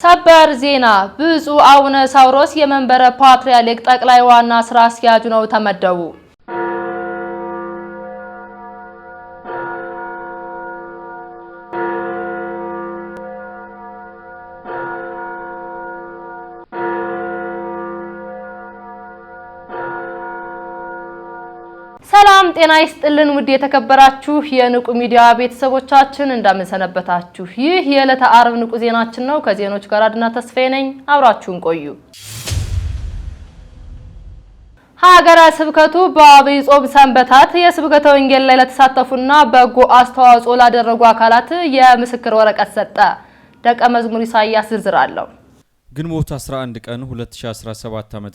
ሰበር ዜና ብፁዕ አቡነ ሳዊሮስ የመንበረ ፓትርያርክ ጠቅላይ ዋና ስራ አስኪያጅ ነው ተመደቡ። ሰላም ጤና ይስጥልን ውድ የተከበራችሁ የንቁ ሚዲያ ቤተሰቦቻችን እንደምን ሰነበታችሁ። ይህ የዕለተ ዓርብ ንቁ ዜናችን ነው። ከዜናዎቹ ጋር አድና ተስፋዬ ነኝ። አብራችሁን ቆዩ። ሀገረ ስብከቱ በአብይ ጾም ሰንበታት የስብከተ ወንጌል ላይ ለተሳተፉና በጎ አስተዋጽኦ ላደረጉ አካላት የምስክር ወረቀት ሰጠ። ደቀ መዝሙር ኢሳያስ ዝርዝር አለው። ግንቦት 11 ቀን 2017 ዓ.ም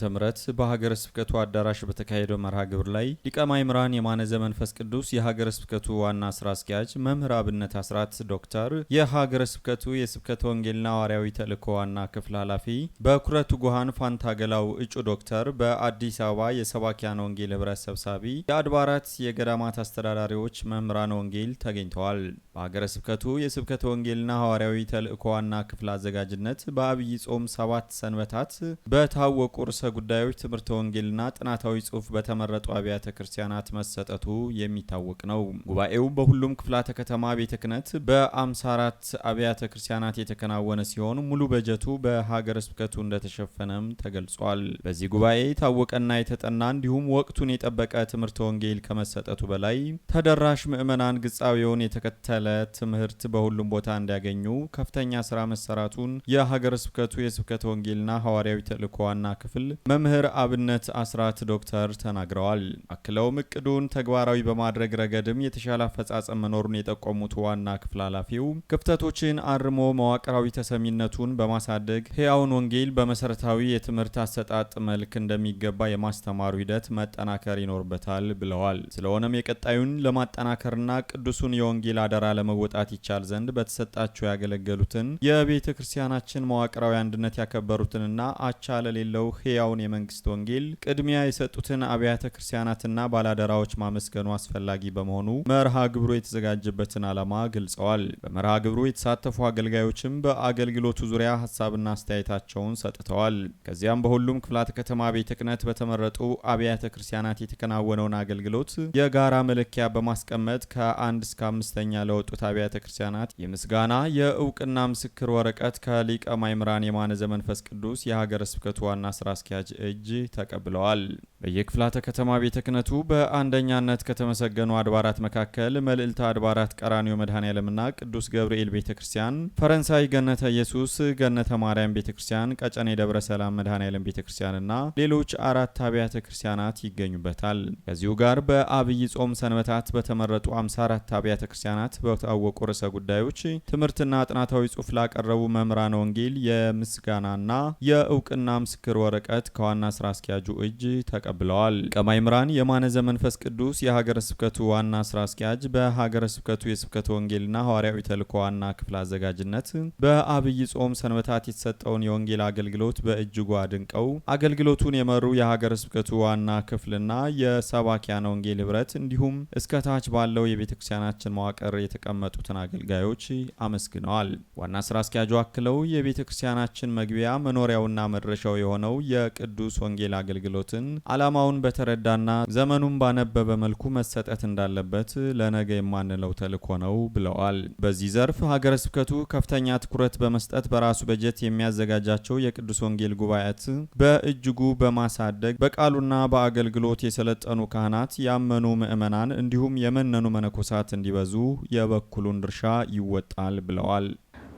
በሀገረ ስብከቱ አዳራሽ በተካሄደው መርሃ ግብር ላይ ሊቀ ማእምራን የማነ ዘመንፈስ ቅዱስ የሀገረ ስብከቱ ዋና ስራ አስኪያጅ መምህር አብነት አስራት ዶክተር፣ የሀገረ ስብከቱ የስብከተ ወንጌልና ሐዋርያዊ ተልእኮ ዋና ክፍል ኃላፊ በኩረቱ ጉሃን ፋንታገላው እጩ ዶክተር፣ በአዲስ አበባ የሰባኪያን ወንጌል ህብረት ሰብሳቢ፣ የአድባራት የገዳማት አስተዳዳሪዎች፣ መምህራን ወንጌል ተገኝተዋል። በሀገረ ስብከቱ የስብከተ ወንጌልና ሐዋርያዊ ተልእኮ ዋና ክፍል አዘጋጅነት በአብይ ጾም 7 ሰንበታት በታወቁ ርዕሰ ጉዳዮች ትምህርተ ወንጌልና ጥናታዊ ጽሑፍ በተመረጡ አብያተ ክርስቲያናት መሰጠቱ የሚታወቅ ነው። ጉባኤው በሁሉም ክፍላተ ከተማ ቤተ ክህነት በ54 አብያተ ክርስቲያናት የተከናወነ ሲሆን ሙሉ በጀቱ በሀገረ ስብከቱ እንደተሸፈነም ተገልጿል። በዚህ ጉባኤ የታወቀና የተጠና እንዲሁም ወቅቱን የጠበቀ ትምህርተ ወንጌል ከመሰጠቱ በላይ ተደራሽ ምዕመናን ግጻዌውን የተከተለ ትምህርት በሁሉም ቦታ እንዲያገኙ ከፍተኛ ስራ መሰራቱን የሀገረ ስብከቱ የስብከተ ወንጌልና ሐዋርያዊ ተልእኮ ዋና ክፍል መምህር አብነት አስራት ዶክተር ተናግረዋል። አክለውም እቅዱን ተግባራዊ በማድረግ ረገድም የተሻለ አፈጻጸም መኖሩን የጠቆሙት ዋና ክፍል ኃላፊው ክፍተቶችን አርሞ መዋቅራዊ ተሰሚነቱን በማሳደግ ሕያውን ወንጌል በመሰረታዊ የትምህርት አሰጣጥ መልክ እንደሚገባ የማስተማሩ ሂደት መጠናከር ይኖርበታል ብለዋል። ስለሆነም የቀጣዩን ለማጠናከርና ቅዱሱን የወንጌል አደራ ለመወጣት ይቻል ዘንድ በተሰጣቸው ያገለገሉትን የቤተ ክርስቲያናችን መዋቅራዊ አንድነት ያከበሩትንና አቻ ለሌለው ሕያውን የመንግስት ወንጌል ቅድሚያ የሰጡትን አብያተ ክርስቲያናትና ባላደራዎች ማመስገኑ አስፈላጊ በመሆኑ መርሃ ግብሩ የተዘጋጀበትን ዓላማ ገልጸዋል። በመርሃ ግብሩ የተሳተፉ አገልጋዮችም በአገልግሎቱ ዙሪያ ሀሳብና አስተያየታቸውን ሰጥተዋል። ከዚያም በሁሉም ክፍላተ ከተማ ቤተ ክህነት በተመረጡ አብያተ ክርስቲያናት የተከናወነውን አገልግሎት የጋራ መለኪያ በማስቀመጥ ከ1 እስከ 5ኛ ለወጡት አብያተ ክርስቲያናት የምስጋና የእውቅና ምስክር ወረቀት ከሊቀ ማእምራን የማነ ዘመንፈስ ቅዱስ የሀገረ ስብከቱ ዋና ስራ አስኪያጅ እጅ ተቀብለዋል። በየክፍላተ ከተማ ቤተ ክህነቱ በአንደኛነት ከተመሰገኑ አድባራት መካከል መልዕልተ አድባራት ቀራኒዮ መድኃኔዓለምና ቅዱስ ገብርኤል ቤተክርስቲያን፣ ፈረንሳይ ገነተ ኢየሱስ ገነተ ማርያም ቤተክርስቲያን፣ ቀጨኔ ደብረ ሰላም መድኃኔዓለም ቤተክርስቲያንና ሌሎች 4 አብያተ ክርስቲያናት ይገኙበታል። ከዚሁ ጋር በአብይ ጾም ሰንበታት በተመረጡ 54 አብያተ ክርስቲያናት በታወቁ ርዕሰ ጉዳዮች ትምህርትና ጥናታዊ ጽሑፍ ላቀረቡ መምህራን ወንጌል የምስጋናና የእውቅና ምስክር ወረቀት ከዋና ስራ አስኪያጁ እጅ ተቀብለዋል። ሊቀ ማእምራን የማነ ዘመንፈስ ቅዱስ የሀገረ ስብከቱ ዋና ስራ አስኪያጅ በሀገረ ስብከቱ የስብከተ ወንጌልና ሐዋርያዊ ተልእኮ ዋና ክፍል አዘጋጅነት በአብይ ጾም ሰንበታት የተሰጠውን የወንጌል አገልግሎት በእጅጉ አድንቀው አገልግሎቱን የመሩ የሀገረ ስብከቱ ዋና ክፍልና የሰባኪያን ወንጌል ህብረት እንዲሁም እስከ ታች ባለው የቤተክርስቲያናችን መዋቅር የተቀመጡትን አገልጋዮች አመስግነዋል። ዋና ስራ አስኪያጁ አክለው የቤተክርስቲያናችን መግቢያ መኖሪያውና መድረሻው የሆነው የቅዱስ ወንጌል አገልግሎትን ዓላማውን በተረዳና ዘመኑን ባነበበ መልኩ መሰጠት እንዳለበት ለነገ የማንለው ተልእኮ ነው ብለዋል። በዚህ ዘርፍ ሀገረ ስብከቱ ከፍተኛ ትኩረት በመስጠት በራሱ በጀት የሚያዘጋጃቸው የቅዱስ ወንጌል ጉባኤያት በእጅጉ በማሳደግ በቃሉና በአገልግሎት የሰለጠኑ ካህናት፣ ያመኑ ምዕመናን እንዲሁም የመነኑ መነኮሳት እንዲበዙ የበኩሉን ድርሻ ይወጣል ብለዋል።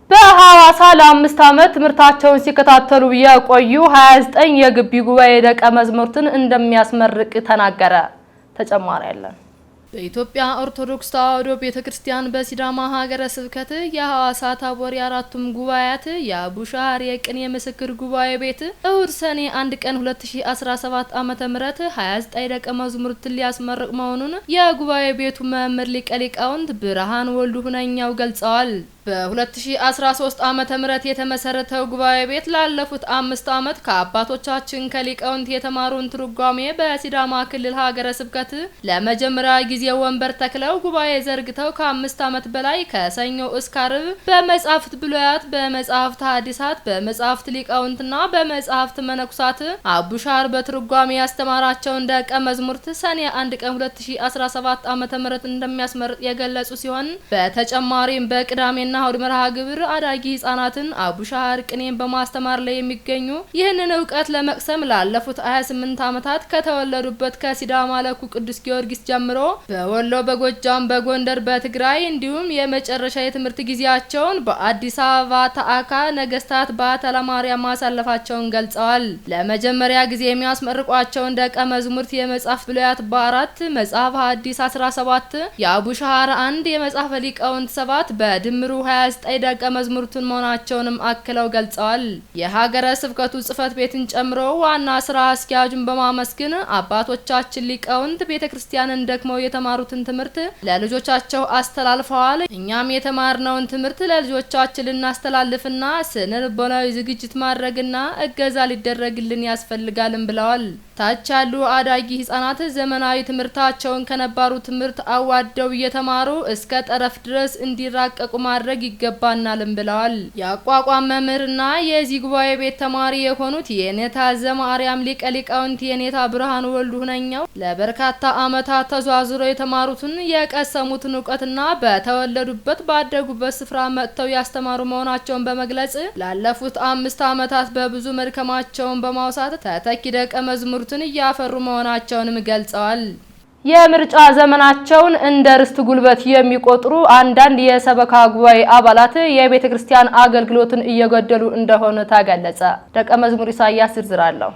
በሐዋሳ ለ5 ዓመት ትምህርታቸውን ሲከታተሉ የቆዩ 29 የግቢ ጉባኤ ደቀ መዝሙርትን እንደሚያስመርቅ ተናገረ። ተጨማሪ ያለን በኢትዮጵያ ኦርቶዶክስ ተዋሕዶ ቤተክርስቲያን በሲዳማ ሀገረ ስብከት የሐዋሳ ታቦር የአራቱም ጉባኤያት የአቡሻህር የቅኔ ምስክር ጉባኤ ቤት እሁድ ሰኔ 1 ቀን 2017 ዓ.ም 29 ደቀ መዝሙርትን ሊያስመርቅ መሆኑን የጉባኤ ቤቱ መምህር ሊቀ ሊቃውንት ብርሃን ወልዱ ሁነኛው ገልጸዋል። በ2013 ዓመተ ምህረት የተመሰረተው ጉባኤ ቤት ላለፉት 5 ዓመት ከአባቶቻችን ከሊቃውንት የተማሩን ትርጓሜ በሲዳማ ክልል ሀገረ ስብከት ለመጀመሪያ ጊዜ ወንበር ተክለው ጉባኤ ዘርግተው ከ5 ዓመት በላይ ከሰኞ እስከ ዓርብ በመጻሕፍት ብሉያት፣ በመጻሕፍት ሐዲሳት፣ በመጻሕፍት ሊቃውንትና በመጻሕፍት መነኩሳት አቡሻር በትርጓሜ ያስተማራቸውን ደቀ መዝሙርት ሰኔ 1 ቀን 2017 ዓመተ ምህረት እንደሚያስመርጥ የገለጹ ሲሆን በተጨማሪም በቅዳሜና እሁድ መርሃ ግብር አዳጊ ህጻናትን አቡሻር ቅኔን በማስተማር ላይ የሚገኙ ይህንን ዕውቀት ለመቅሰም ላለፉት 28 ዓመታት ከተወለዱበት ከሲዳማ ለኩ ቅዱስ ጊዮርጊስ ጀምሮ በወሎ፣ በጎጃም፣ በጎንደር፣ በትግራይ እንዲሁም የመጨረሻ የትምህርት ጊዜያቸውን በአዲስ አበባ ታአካ ነገስታት በአተላ ማርያም ማሳለፋቸውን ገልጸዋል። ለመጀመሪያ ጊዜ የሚያስመርቋቸውን ደቀ መዝሙርት የመጽሐፍ ብሉያት በ4፣ መጽሐፍ ሐዲስ 17፣ የአቡሻር 1፣ የመጽሐፈ ሊቃውንት 7 በድምሩ 29 ደቀ መዝሙርቱን መሆናቸውንም አክለው ገልጸዋል። የሀገረ ስብከቱ ጽሕፈት ቤትን ጨምሮ ዋና ስራ አስኪያጁን በማመስገን አባቶቻችን ሊቃውንት ቤተክርስቲያንን ደክመው የተማሩትን ትምህርት ለልጆቻቸው አስተላልፈዋል። እኛም የተማርነውን ትምህርት ለልጆቻችን ልናስተላልፍና ስነ ልቦናዊ ዝግጅት ማድረግና እገዛ ሊደረግልን ያስፈልጋልም ብለዋል። ታች ያሉ አዳጊ ህጻናት ዘመናዊ ትምህርታቸውን ከነባሩ ትምህርት አዋደው እየተማሩ እስከ ጠረፍ ድረስ እንዲራቀቁ ማድረግ ይገባናልም ብለዋል። የአቋቋም መምህርና የዚህ ጉባኤ ቤት ተማሪ የሆኑት የኔታ ዘማርያም ሊቀ ሊቃውንት የኔታ ብርሃኑ ወልዱ ሁነኛው ለበርካታ ዓመታት ተዟዙረው የተማሩትን የቀሰሙትን ዕውቀትና በተወለዱበት ባደጉበት ስፍራ መጥተው ያስተማሩ መሆናቸውን በመግለጽ ላለፉት 5 ዓመታት በብዙ መድከማቸውን በማውሳት ተተኪ ደቀ መዝሙርትን እያፈሩ መሆናቸውንም ገልጸዋል። የምርጫ ዘመናቸውን እንደ ርስት ጉልበት የሚቆጥሩ አንዳንድ የሰበካ ጉባኤ አባላት የቤተ ክርስቲያን አገልግሎትን እየገደሉ እንደሆነ ተገለጸ። ደቀ መዝሙር ኢሳያስ ዝርዝር አለው።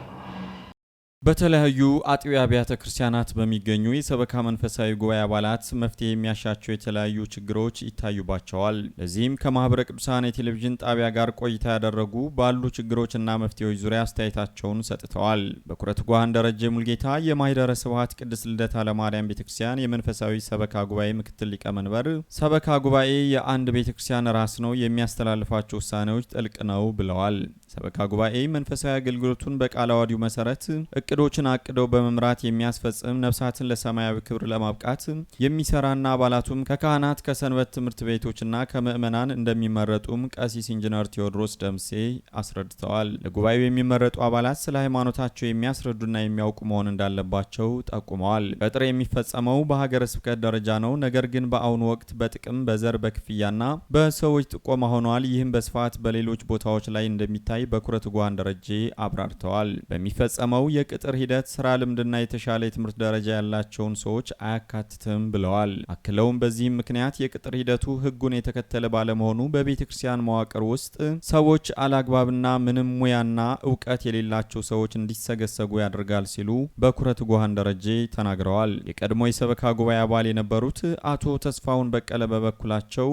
በተለያዩ አጥቢያ አብያተ ክርስቲያናት በሚገኙ የሰበካ መንፈሳዊ ጉባኤ አባላት መፍትሄ የሚያሻቸው የተለያዩ ችግሮች ይታዩባቸዋል። ለዚህም ከማህበረ ቅዱሳን የቴሌቪዥን ጣቢያ ጋር ቆይታ ያደረጉ ባሉ ችግሮችና መፍትሄዎች ዙሪያ አስተያየታቸውን ሰጥተዋል። በኩረት ጓሃን ደረጀ ሙልጌታ የማኅደረ ስብሐት ቅድስት ልደታ ለማርያም ቤተክርስቲያን የመንፈሳዊ ሰበካ ጉባኤ ምክትል ሊቀመንበር ሰበካ ጉባኤ የአንድ ቤተክርስቲያን ራስ ነው፣ የሚያስተላልፋቸው ውሳኔዎች ጥልቅ ነው ብለዋል። ሰበካ ጉባኤ መንፈሳዊ አገልግሎቱን በቃለ ዓዋዲው መሰረት እቅዶችን አቅደው በመምራት የሚያስፈጽም ነፍሳትን ለሰማያዊ ክብር ለማብቃት የሚሰራና አባላቱም ከካህናት ከሰንበት ትምህርት ቤቶችና ከምዕመናን እንደሚመረጡም ቀሲስ ኢንጂነር ቴዎድሮስ ደምሴ አስረድተዋል። ለጉባኤው የሚመረጡ አባላት ስለ ሃይማኖታቸው የሚያስረዱና የሚያውቁ መሆን እንዳለባቸው ጠቁመዋል። ቅጥር የሚፈጸመው በሀገረ ስብከት ደረጃ ነው። ነገር ግን በአሁኑ ወቅት በጥቅም በዘር በክፍያና በሰዎች ጥቆማ ሆኗል። ይህም በስፋት በሌሎች ቦታዎች ላይ እንደሚታይ በኩረት ጓሃን ደረጀ አብራርተዋል። በሚፈጸመው የቅጥር ሂደት ስራ ልምድና የተሻለ የትምህርት ደረጃ ያላቸውን ሰዎች አያካትትም ብለዋል። አክለውም በዚህም ምክንያት የቅጥር ሂደቱ ሕጉን የተከተለ ባለመሆኑ በቤተ ክርስቲያን መዋቅር ውስጥ ሰዎች አላግባብና ምንም ሙያና እውቀት የሌላቸው ሰዎች እንዲሰገሰጉ ያደርጋል ሲሉ በኩረት ጓሃን ደረጀ ተናግረዋል። የቀድሞ የሰበካ ጉባኤ አባል የነበሩት አቶ ተስፋውን በቀለ በበኩላቸው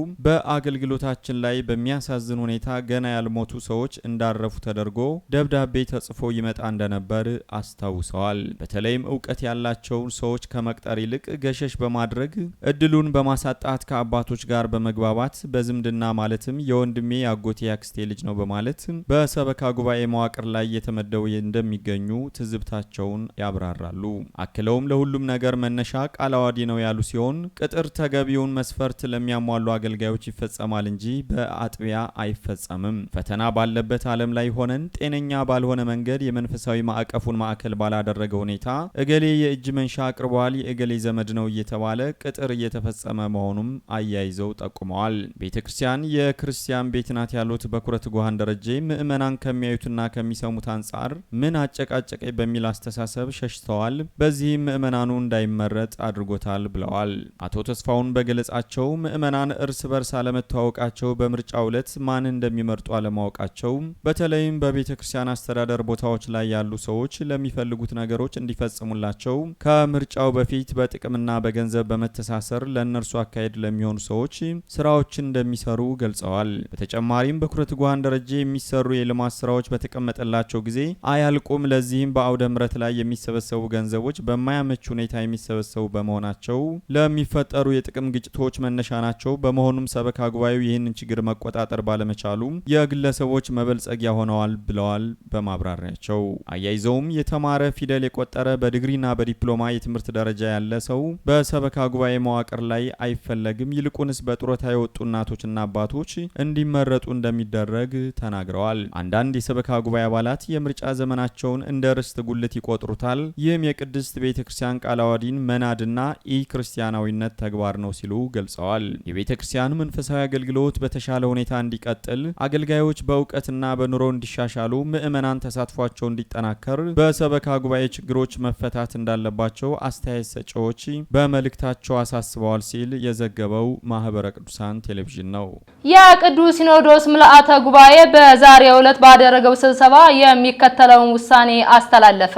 በአገልግሎታችን ላይ በሚያሳዝን ሁኔታ ገና ያልሞቱ ሰዎች እንዳረፉ ተደርጎ ደብዳቤ ተጽፎ ይመጣ እንደነበር አስታውሰዋል። በተለይም እውቀት ያላቸውን ሰዎች ከመቅጠር ይልቅ ገሸሽ በማድረግ እድሉን በማሳጣት ከአባቶች ጋር በመግባባት በዝምድና ማለትም የወንድሜ ያጎቴ ያክስቴ ልጅ ነው በማለት በሰበካ ጉባኤ መዋቅር ላይ የተመደቡ እንደሚገኙ ትዝብታቸውን ያብራራሉ። አክለውም ለሁሉም ነገር መነሻ ቃለ ዓዋዲ ነው ያሉ ሲሆን ቅጥር ተገቢውን መስፈርት ለሚያሟሉ አገልጋዮች ይፈጸማል እንጂ በአጥቢያ አይፈጸምም። ፈተና ባለበት ዓለም ላይ ሆነን ጤነኛ ባልሆነ መንገድ የመንፈሳዊ ማዕቀፉን ማዕከል ባላደረገ ሁኔታ እገሌ የእጅ መንሻ አቅርቧል፣ የእገሌ ዘመድ ነው እየተባለ ቅጥር እየተፈጸመ መሆኑም አያይዘው ጠቁመዋል። ቤተክርስቲያን የክርስቲያን ቤት ናት ያሉት በኩረት ጓሃን ደረጀ ምዕመናን ከሚያዩትና ከሚሰሙት አንጻር ምን አጨቃጨቀ በሚል አስተሳሰብ ሸሽተዋል። በዚህም ምዕመናኑ እንዳይመረጥ አድርጎታል ብለዋል። አቶ ተስፋውን በገለጻቸው ምዕመናን እርስ በርስ አለመተዋወቃቸው፣ በምርጫው ዕለት ማን እንደሚመርጡ አለማወቃቸው፣ በተለይም በቤተክርስቲያን አስተዳደር ቦታዎች ላይ ያሉ ሰዎች ለሚፈ የሚፈልጉት ነገሮች እንዲፈጽሙላቸው ከምርጫው በፊት በጥቅምና በገንዘብ በመተሳሰር ለእነርሱ አካሄድ ለሚሆኑ ሰዎች ስራዎችን እንደሚሰሩ ገልጸዋል። በተጨማሪም በኩረት ጓን ደረጃ የሚሰሩ የልማት ስራዎች በተቀመጠላቸው ጊዜ አያልቁም። ለዚህም በአውደ ምሕረት ላይ የሚሰበሰቡ ገንዘቦች በማያመች ሁኔታ የሚሰበሰቡ በመሆናቸው ለሚፈጠሩ የጥቅም ግጭቶች መነሻ ናቸው። በመሆኑም ሰበካ ጉባኤው ይህንን ችግር መቆጣጠር ባለመቻሉ የግለሰቦች መበልጸጊያ ሆነዋል ብለዋል። በማብራሪያቸው አያይዘውም የተማረ ፊደል የቆጠረ በዲግሪና በዲፕሎማ የትምህርት ደረጃ ያለ ሰው በሰበካ ጉባኤ መዋቅር ላይ አይፈለግም። ይልቁንስ በጡረታ የወጡ እናቶችና አባቶች እንዲመረጡ እንደሚደረግ ተናግረዋል። አንዳንድ የሰበካ ጉባኤ አባላት የምርጫ ዘመናቸውን እንደ ርስት ጉልት ይቆጥሩታል። ይህም የቅድስት ቤተክርስቲያን ቃለ ዓዋዲን መናድና ኢ-ክርስቲያናዊነት ተግባር ነው ሲሉ ገልጸዋል። የቤተክርስቲያን መንፈሳዊ አገልግሎት በተሻለ ሁኔታ እንዲቀጥል፣ አገልጋዮች በእውቀትና በኑሮ እንዲሻሻሉ፣ ምዕመናን ተሳትፏቸው እንዲጠናከር በሰበካ ጉባኤ ችግሮች መፈታት እንዳለባቸው አስተያየት ሰጪዎች በመልእክታቸው አሳስበዋል ሲል የዘገበው ማህበረ ቅዱሳን ቴሌቪዥን ነው። የቅዱስ ሲኖዶስ ምልአተ ጉባኤ በዛሬው ዕለት ባደረገው ስብሰባ የሚከተለውን ውሳኔ አስተላለፈ።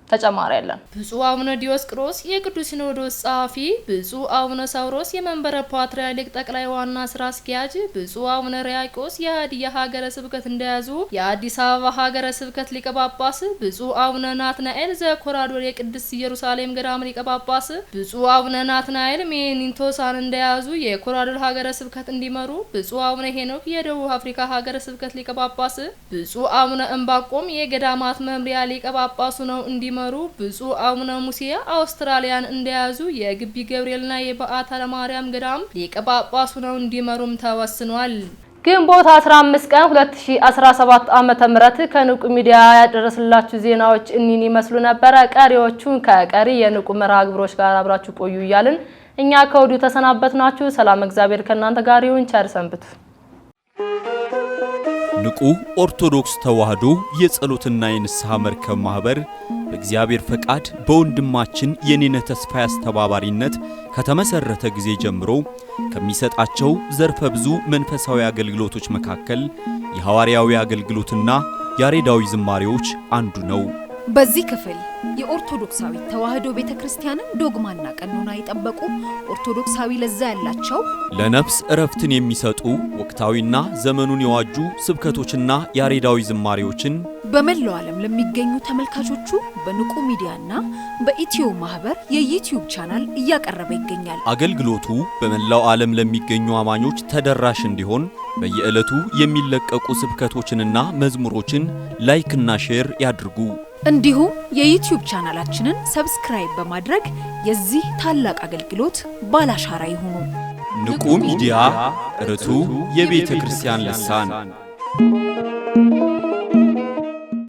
ተጨማሪ ያለን ብፁዕ አቡነ ዲዮስቆሮስ የቅዱስ ሲኖዶስ ጸሐፊ፣ ብፁዕ አቡነ ሳውሮስ የመንበረ ፓትርያርክ ጠቅላይ ዋና ስራ አስኪያጅ፣ ብፁዕ አቡነ ሪያቆስ የሀዲያ ሀገረ ስብከት እንደያዙ የአዲስ አበባ ሀገረ ስብከት ሊቀ ጳጳስ፣ ብፁዕ አቡነ ናትናኤል ዘኮራዶር የቅድስት ኢየሩሳሌም ገዳም ሊቀ ጳጳስ፣ ብፁዕ አቡነ ናትናኤል ሜኒንቶሳን እንደያዙ የኮራዶር ሀገረ ስብከት እንዲመሩ፣ ብፁዕ አቡነ ሄኖክ የደቡብ አፍሪካ ሀገረ ስብከት ሊቀ ጳጳስ፣ ብፁዕ አቡነ እምባቆም የገዳማት መምሪያ ሊቀ ጳጳሱ ነው እንዲመሩ፣ ብፁዕ አቡነ ሙሴ አውስትራሊያን እንደያዙ የግቢ ገብርኤልና የበዓታ ለማርያም ገዳም ሊቀ ጳጳሱ ነው እንዲመሩም ተወስኗል። ግንቦት 15 ቀን 2017 ዓመተ ምህረት ከንቁ ሚዲያ ያደረስላችሁ ዜናዎች እኒን ይመስሉ ነበር። ቀሪዎቹን ከቀሪ የንቁ መርሃ ግብሮች ጋር አብራችሁ ቆዩ እያልን እኛ ከወዲሁ ተሰናበትናችሁ። ሰላም እግዚአብሔር ከእናንተ ጋር ይሁን። ቸር ሰንብቱ። ንቁ ኦርቶዶክስ ተዋህዶ የጸሎትና የንስሐ መርከብ ማህበር በእግዚአብሔር ፈቃድ በወንድማችን የኔነ ተስፋዬ አስተባባሪነት ከተመሰረተ ጊዜ ጀምሮ ከሚሰጣቸው ዘርፈ ብዙ መንፈሳዊ አገልግሎቶች መካከል የሐዋርያዊ አገልግሎትና ያሬዳዊ ዝማሬዎች አንዱ ነው። በዚህ ክፍል የኦርቶዶክሳዊ ተዋህዶ ቤተክርስቲያንን ዶግማና ቀኖና የጠበቁ ኦርቶዶክሳዊ ለዛ ያላቸው ለነፍስ እረፍትን የሚሰጡ ወቅታዊና ዘመኑን የዋጁ ስብከቶችና ያሬዳዊ ዝማሬዎችን በመላው ዓለም ለሚገኙ ተመልካቾቹ በንቁ ሚዲያና በኢትዮ ማህበር የዩቲዩብ ቻናል እያቀረበ ይገኛል። አገልግሎቱ በመላው ዓለም ለሚገኙ አማኞች ተደራሽ እንዲሆን በየዕለቱ የሚለቀቁ ስብከቶችንና መዝሙሮችን ላይክና ሼር ያድርጉ። እንዲሁም የዩቲዩብ ቻናላችንን ሰብስክራይብ በማድረግ የዚህ ታላቅ አገልግሎት ባላሻራ ይሁኑ። ንቁ ሚዲያ ርቱ የቤተ ክርስቲያን ልሳን